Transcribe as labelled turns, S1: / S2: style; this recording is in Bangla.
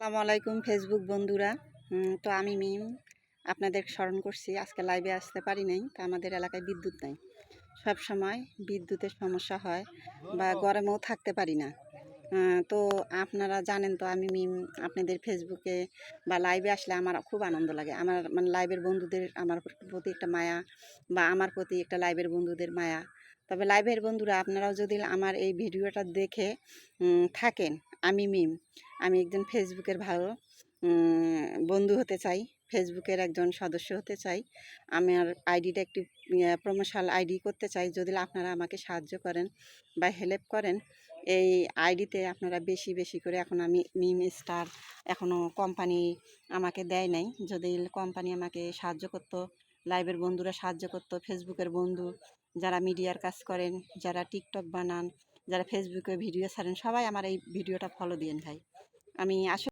S1: আসসালামু আলাইকুম ফেসবুক বন্ধুরা। তো আমি মিম আপনাদের স্মরণ করছি। আজকে লাইভে আসতে পারি নাই, তো আমাদের এলাকায় বিদ্যুৎ নাই। সব সময় বিদ্যুতের সমস্যা হয় বা গরমেও থাকতে পারি না। তো আপনারা জানেন তো আমি মিম আপনাদের ফেসবুকে বা লাইভে আসলে আমার খুব আনন্দ লাগে। আমার মানে লাইভের বন্ধুদের আমার প্রতি একটা মায়া, বা আমার প্রতি একটা লাইভের বন্ধুদের মায়া। তবে লাইভের বন্ধুরা আপনারাও যদি আমার এই ভিডিওটা দেখে থাকেন, আমি মিম আমি একজন ফেসবুকের ভালো বন্ধু হতে চাই, ফেসবুকের একজন সদস্য হতে চাই। আমার আইডিটা একটু প্রমোশনাল আইডি করতে চাই। যদি আপনারা আমাকে সাহায্য করেন বা হেল্প করেন, এই আইডিতে আপনারা বেশি বেশি করে, এখন আমি মিম স্টার, এখনও কোম্পানি আমাকে দেয় নাই। যদি কোম্পানি আমাকে সাহায্য করতো, লাইভের বন্ধুরা সাহায্য করতো, ফেসবুকের বন্ধু যারা মিডিয়ার কাজ করেন, যারা টিকটক বানান, যারা ফেসবুকে ভিডিও ছাড়েন, সবাই আমার এই ভিডিওটা ফলো দিয়েন ভাই। আমি আসলে